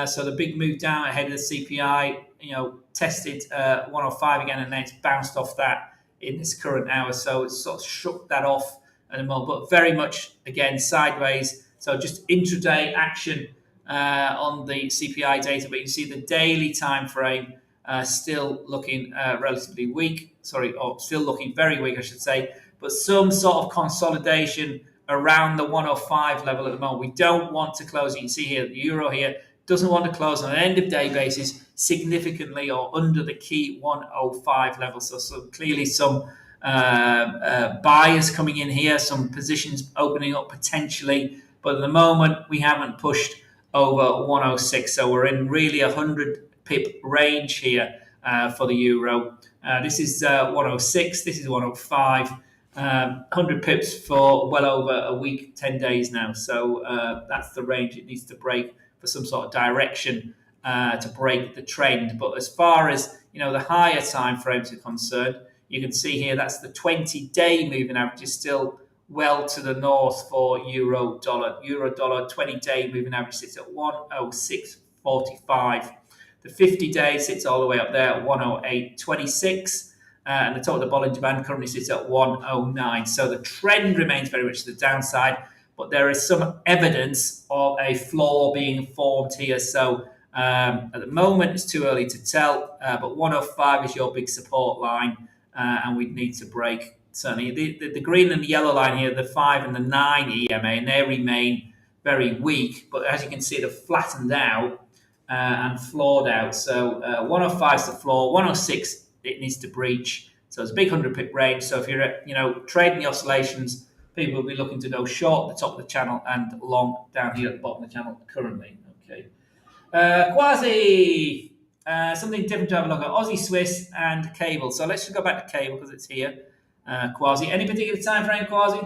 So the big move down ahead of the CPI, tested 105 again, and then it's bounced off that in this current hour. So it's sort of shook that off at the moment, but very much again sideways. So just intraday action on the CPI data, but you can see the daily time frame still looking relatively weak. Still looking very weak, I should say. But some sort of consolidation around the 105 level at the moment. We don't want to close. You can see here the euro here doesn't want to close on an end of day basis significantly or under the key 105 level. So clearly some buyers coming in here, some positions opening up potentially. But at the moment, we haven't pushed over 106. So we're in really 100 pip range here for the euro. This is 106. This is 105. 100 pips for well over a week, 10 days now. So that's the range it needs to break for some sort of direction to break the trend. But as far as the higher time frames are concerned, you can see here that's the 20-day moving average is still well to the north for euro dollar. Euro dollar 20-day moving average sits at 106.45. The 50-day sits all the way up there at 108.26. And the top of the Bollinger Band currently sits at 109. So the trend remains very much to the downside, but there is some evidence of a floor being formed here. So at the moment, it's too early to tell, but 105 is your big support line, and we'd need to break. Certainly, the green and the yellow line here, the 5 and the 9 EMA, and they remain very weak. But as you can see, they've flattened out and floored out. So 105 is the floor, 106 it needs to breach. So it's a big 100 pip range. So if you're trading the oscillations, people will be looking to go short at the top of the channel and long down here at the bottom of the channel currently. Okay. Quasi. Something different to have a look at. Aussie Swiss and cable. So let's just go back to cable because it's here. Quasi. Any particular time frame, Quasi?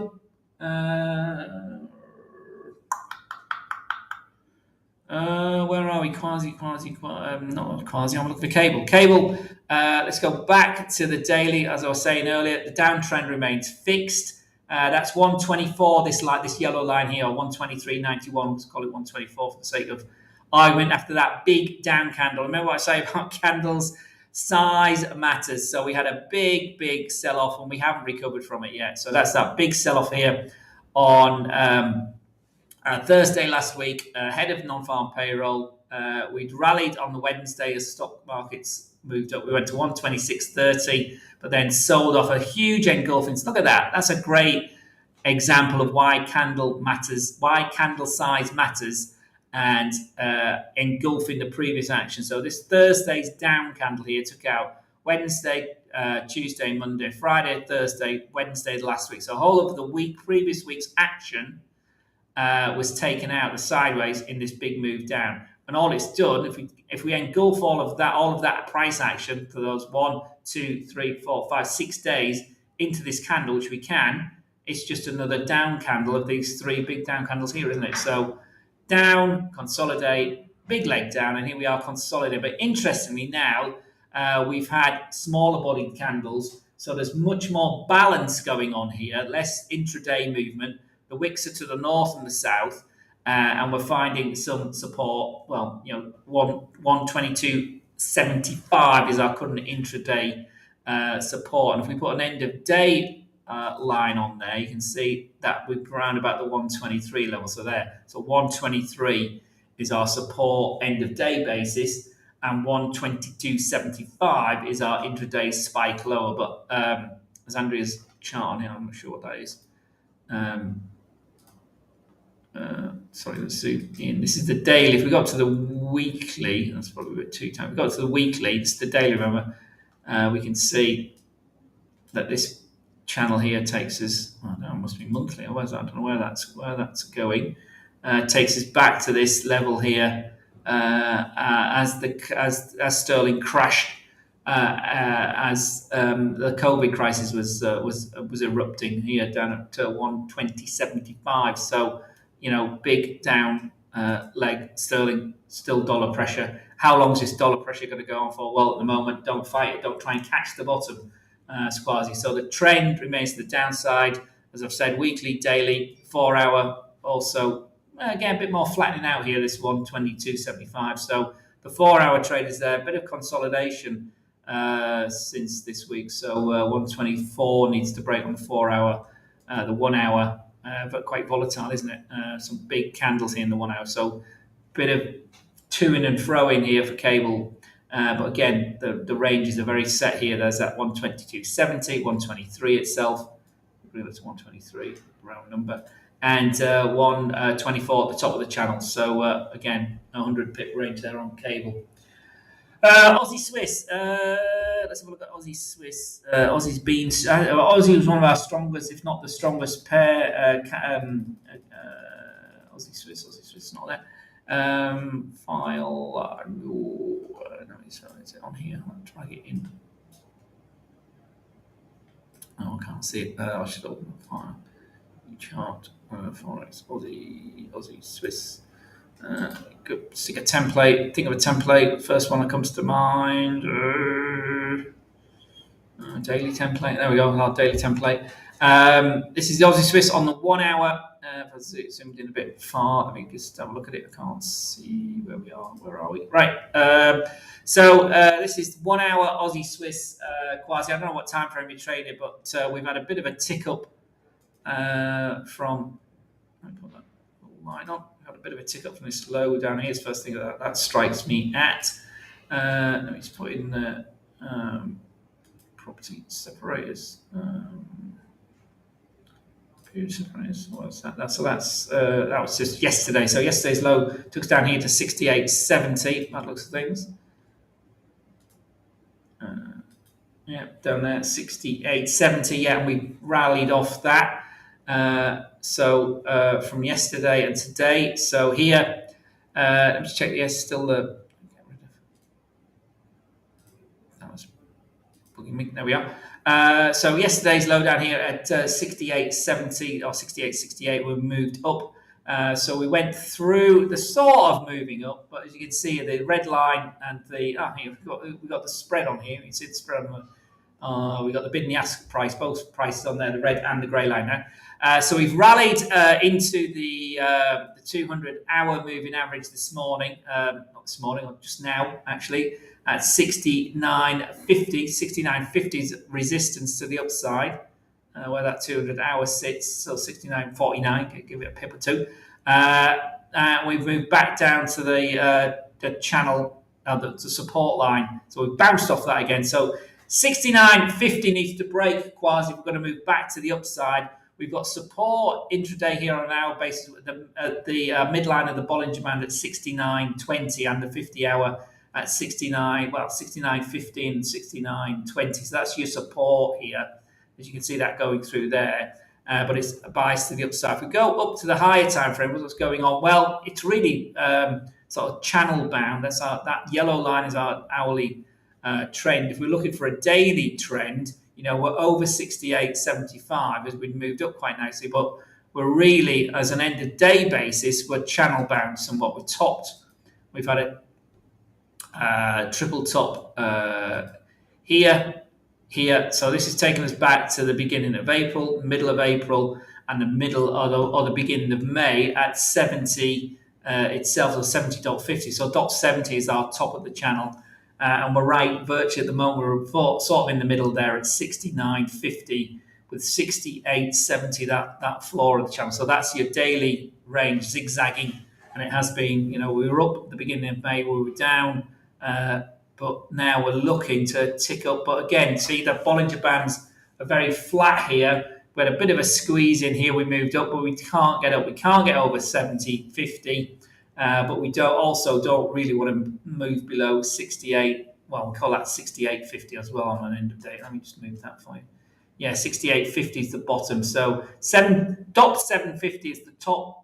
Where are we? Quasi. Not Quasi. I'm looking for cable. Cable. Let's go back to the daily. As I was saying earlier, the downtrend remains fixed. That's 124. This yellow line here, 123.91. Let's call it 124 for the sake of argument. After that big down candle. Remember what I say about candles? Size matters. So we had a big sell-off, and we haven't recovered from it yet. So that's that big sell-off here on Thursday last week, ahead of non-farm payroll. We'd rallied on the Wednesday as stock markets moved up. We went to 126.30, but then sold off a huge engulfing. Look at that. That's a great example of why candle matters, why candle size matters, and engulfing the previous action. So this Thursday's down candle here took out Wednesday, Tuesday, Monday, Friday, Thursday, Wednesday last week. So whole of the week, previous week's action was taken out the sideways in this big move down. And all it's done, if we engulf all of that price action for those 1, 2, 3, 4, 5, 6 days into this candle, which we can, it's just another down candle of these 3 big down candles here, isn't it? So down, consolidate, big leg down, and here we are consolidating. But interestingly now, we've had smaller bodied candles, so there's much more balance going on here, less intraday movement. The wicks are to the north and the south. And we're finding some support. Well, 122.75 is our current intraday support. And if we put an end of day line on there, you can see that we're around about the 123 level. So 123 is our support end of day basis, and 122.75 is our intraday spike lower. But as Andrea's chart on here, I'm not sure what that is. Let's zoom in. This is the daily. If we go up to the weekly, that's probably a bit too tight. If we go to the weekly, this is the daily, remember, we can see that this channel here takes us, it must be monthly, otherwise I don't know where that's going. Takes us back to this level here as sterling crashed as the COVID crisis was erupting here down at 120.75. So big down leg sterling, still dollar pressure. How long is this dollar pressure going to go on for? Well, at the moment, don't fight it. Don't try and catch the bottom, Squarzy. So the trend remains to the downside. As I've said, weekly, daily, 4 hour also. Again, a bit more flattening out here, this 122.75. So the 4 hour trade is there, a bit of consolidation since this week. So 124 needs to break on the 4 hour. The 1 hour, but quite volatile, isn't it? Some big candles here in the 1 hour. So bit of to-ing and fro-ing here for cable. But again, the ranges are very set here. There's that 122.70, 123 itself. Really, it's 123, round number. And 124 at the top of the channel. So again, 100 pip range there on cable. Aussie Swiss. Let's have a look at Aussie Swiss. Aussie's been. Aussie was one of our strongest, if not the strongest pair. Aussie Swiss, not there. File. No, is it on here? I'll drag it in. Oh, I can't see it. I should open the file. Chart. Forex. Aussie Swiss. Stick a template. Think of a template. First one that comes to mind. Daily template. There we go. Our daily template. This is the Aussie Swiss on the 1 hour. If I zoomed in a bit far, let me just have a look at it. I can't see where we are. Where are we? Right. So this is 1 hour Aussie Swiss quasi. I don't know what time frame you trade it, but we've had a bit of a tick up from. Let me put that line on. Had a bit of a tick up from this low down here. Is the first thing that strikes me at. Let me just put in the property separators. Period separators. What's that? That was just yesterday. So yesterday's low took us down here to 68.70. That looks of things. Yeah, down there 68.70. Yeah, and we rallied off that. So from yesterday and today. So here, let me just check. Yes, still the. That was bugging me. There we are. So yesterday's low down here at 68.70 or 68.68. We moved up. So we went through the sort of moving up, but as you can see, the red line and the here we've got the spread on here. You can see the spread on the. We've got the bid and the ask price, both prices on there, the red and the grey line now. So we've rallied into the 200-hour moving average this morning, not this morning, or just now actually, at 69.50. 69.50's resistance to the upside, where that 200-hour sits, so 69.49, give it a pip or two. We've moved back down to the channel, the support line. So we've bounced off that again. So 69.50 needs to break, quasi. We're going to move back to the upside. We've got support intraday here on an hour basis with the midline of the Bollinger Band at 69.20 and the 50-hour at 69.15 and 69.20. So that's your support here. As you can see that going through there. But it's a bias to the upside. If we go up to the higher time frame, what's going on? Well, it's really sort of channel bound. That yellow line is our hourly trend. If we're looking for a daily trend, we're over 68.75 as we've moved up quite nicely, but we're really, as an end of day basis, we're channel bound somewhat. We're topped. We've had a triple top here. So this has taken us back to the beginning of April, middle of April, and the middle or the beginning of May at 70 itself, or 70.50. So .70 is our top of the channel. And we're right virtually at the moment, we're sort of in the middle there at 69.50 with 68.70, that floor of the channel. So that's your daily range, zigzagging. And it has been, we were up at the beginning of May, we were down, but now we're looking to tick up. But again, see the Bollinger Bands are very flat here. We had a bit of a squeeze in here, we moved up, but we can't get up. We can't get over 70.50. But we don't really want to move below 68. Well, we call that 68.50 as well on an end of day. Let me just move that for you. Yeah, 68.50 is the bottom. So 7.750 is the top.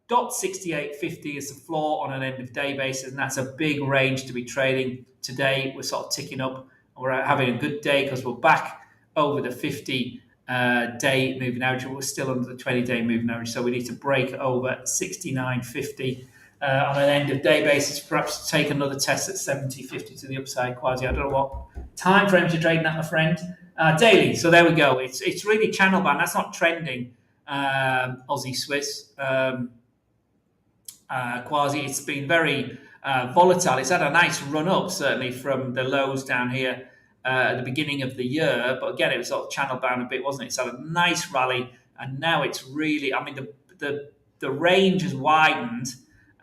68.50 is the floor on an end of day basis, and that's a big range to be trading. Today we're sort of ticking up We're having a good day because we're back over the 50 day moving average. We're still under the 20-day moving average, so we need to break over 69.50 on an end of day basis. Perhaps take another test at 70.50 to the upside. Quasi, I don't know what time frames you're trading at, my friend. Daily. So there we go. It's really channel band. That's not trending. Aussie Swiss. Quasi. It's been very volatile. It's had a nice run up, certainly from the lows down here at the beginning of the year. But again, it was sort of channel bound a bit, wasn't it? It's had a nice rally, and now it's really. I mean, the range has widened,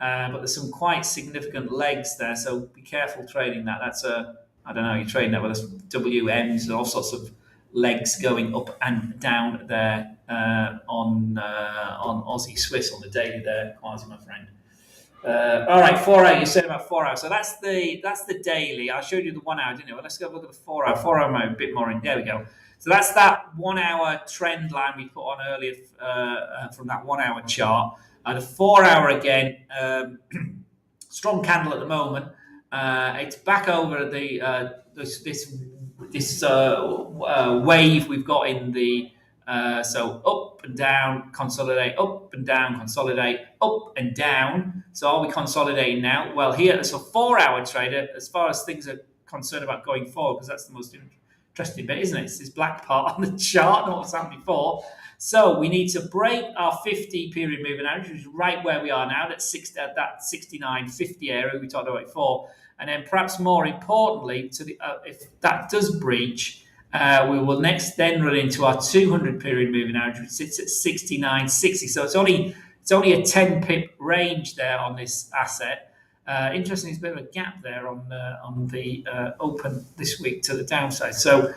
but there's some quite significant legs there. So be careful trading that. That's I don't know. You're trading that with WMs and all sorts of legs going up and down there on Aussie Swiss on the daily there, Quasi, my friend. All right, 4 hour. You said about 4 hours. So that's the daily. I showed you the 1 hour, didn't I? Let's go look at the 4 hour. 4 hour a bit more in. There we go. So that's that 1 hour trend line we put on earlier from that 1 hour chart. The 4 hour again, strong candle at the moment. It's back over this wave we've got in the so up and down, consolidate, up and down, consolidate, up and down. So are we consolidating now? Well, here it's a 4 hour trader as far as things are concerned about going forward, because that's the most interesting bit, isn't it? It's this black part on the chart, not what's happened before. So we need to break our 50 period moving average, which is right where we are now, that 69.50 area we talked about before. And then perhaps more importantly, if that does breach, we will next then run into our 200 period moving average, which sits at 69.60. So it's only a 10 pip range there on this asset. Interesting, there's a bit of a gap there on the open this week to the downside. So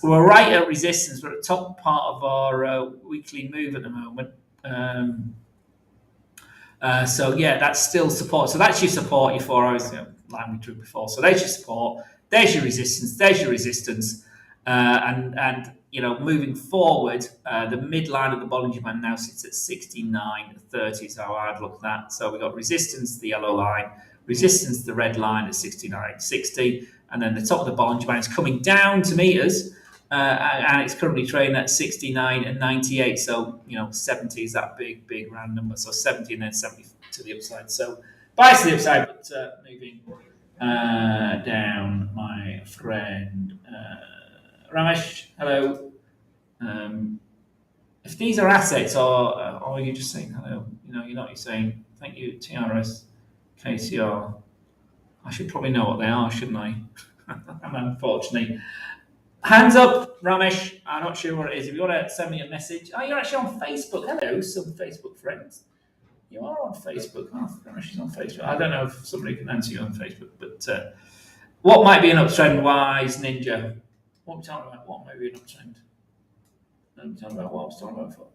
we're right at resistance. We're at the top part of our weekly move at the moment. So yeah, that's still support. So that's your support, your 4 hours, line we drew before. So there's your support, there's your resistance, and moving forward, the midline of the Bollinger Band now sits at 69.30 is how I'd look at that. So we've got resistance, the yellow line, resistance, the red line at 69.60, and then the top of the Bollinger Band is coming down to meet us, and it's currently trading at 69.98. So 70 is that big round number. So 70 and then 70 to the upside. So bias to the upside, but moving down, my friend. Ramesh, hello. If these are assets, or are you just saying hello? You're saying thank you, TRS, KCR. I should probably know what they are, shouldn't I? Unfortunately. Hands up, Ramesh. I'm not sure what it is. If you want to send me a message. Oh, you're actually on Facebook. Hello, some Facebook friends. You are on Facebook. Oh, Ramesh is on Facebook. I don't know if somebody can answer you on Facebook, but what might be an uptrend-wise, Ninja? What are we talking about? What might be an uptrend? I'm talking about what I was talking about before.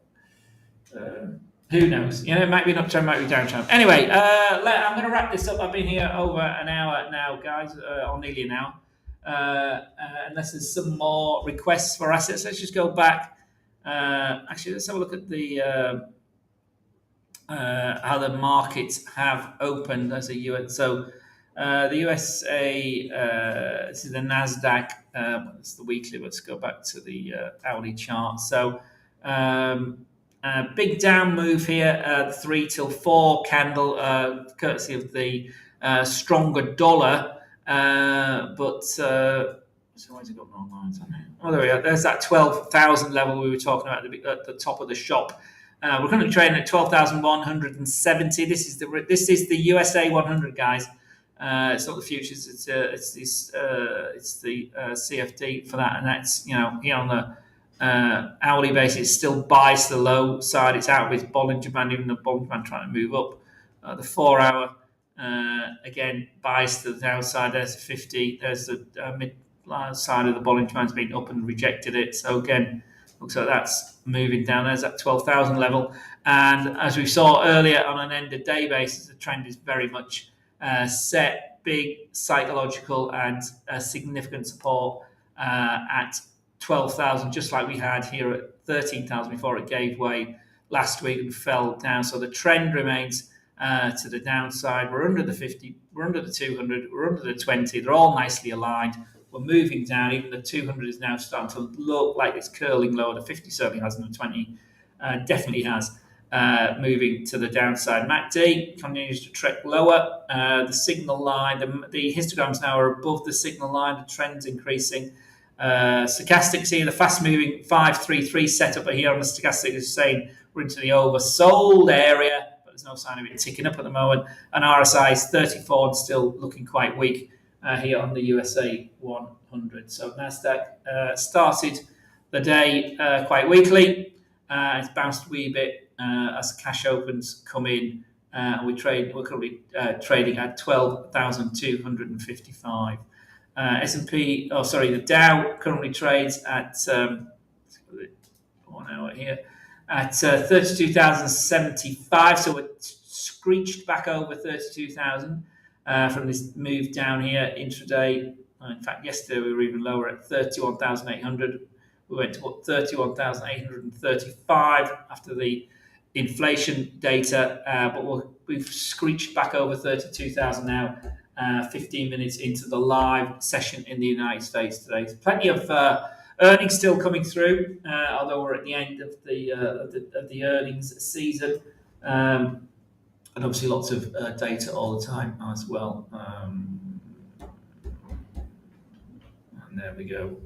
Who knows? It might be an uptrend, might be a downtrend. Anyway, I'm going to wrap this up. I've been here over an hour now, guys, or nearly an hour. Unless there's some more requests for assets, let's just go back. Actually, let's have a look at the how the markets have opened as a US. So the USA, this is the Nasdaq. It's the weekly. Let's go back to the hourly chart. So big down move here, the 3 till 4 candle, courtesy of the stronger dollar. But so where's it got more lines on here? Oh, there we go. There's that 12,000 level we were talking about at the top of the shop. We're currently trading at 12,170. This is the USA 100, guys. It's not the futures. It's the CFD for that, and that's here on the hourly basis. It's still buys to the low side. It's out of its Bollinger Band, even the Bollinger Band trying to move up. The 4 hour again buys to the downside. There's 50. There's the mid side of the Bollinger Band's been up and rejected it. So again, looks like that's moving down. There's that 12,000 level, and as we saw earlier on an end of day basis, the trend is very much set, big psychological and significant support at 12,000, just like we had here at 13,000 before it gave way last week and fell down. So the trend remains to the downside. We're under the 50, we're under the 200, we're under the 20. They're all nicely aligned. we're moving down. Even the 200 is now starting to look like it's curling lower. The 50 certainly has, and the 20 definitely has. Moving to the downside. MACD continues to trek lower. The signal line, the histograms now are above the signal line. The trend's increasing. Stochastics here, the fast-moving 533 setup here on the stochastic is saying we're into the oversold area, but there's no sign of it ticking up at the moment. And RSI is 34 and still looking quite weak here on the USA 100. So Nasdaq started the day quite weakly. It's bounced a wee bit as cash opens come in. We're currently trading at 12,255. S&P, the Dow currently trades at 1 hour here at 32,075. So we're screeched back over 32,000 from this move down here intraday. In fact, yesterday we were even lower at 31,800. We went to 31,835 after the inflation data, but we've screeched back over 32,000 now. 15 minutes into the live session in the United States today. There's plenty of earnings still coming through, although we're at the end of the earnings season, and obviously lots of data all the time as well. And there we go.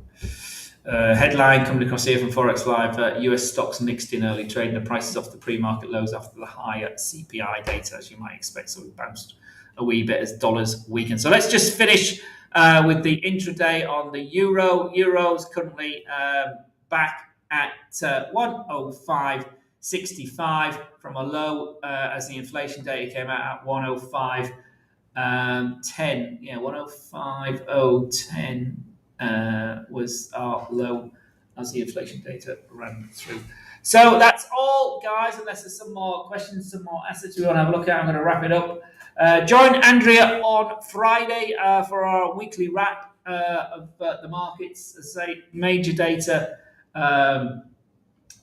Headline coming across here from Forex Live: US stocks mixed in early trading. The prices off the pre-market lows after the higher CPI data, as you might expect. So we bounced a wee bit as dollars weaken. So let's just finish with the intraday on the euro. Euro's currently back at 105.65 from a low as the inflation data came out at 105.10. Yeah, 105.010 was our low as the inflation data ran through. So that's all, guys, unless there's some more questions, some more assets we want to have a look at. I'm going to wrap it up. Join Andrea on Friday for our weekly wrap of the markets. As I say, major data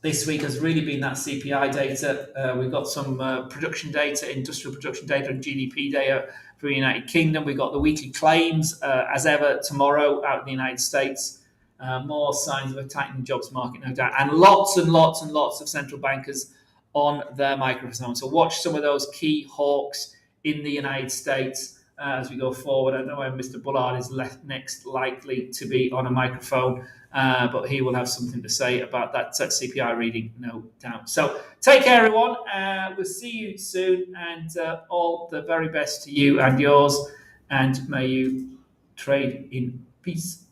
this week has really been that CPI data. We've got some production data, industrial production data, and GDP data for the United Kingdom. We've got the weekly claims, as ever, tomorrow out in the United States. More signs of a tightening jobs market, no doubt, and lots and lots and lots of central bankers on their microphone. So watch some of those key hawks in the United States as we go forward. I know Mr. Bullard is next likely to be on a microphone, but he will have something to say about that CPI reading, no doubt. So take care, everyone. We'll see you soon, and all the very best to you and yours, and may you trade in peace.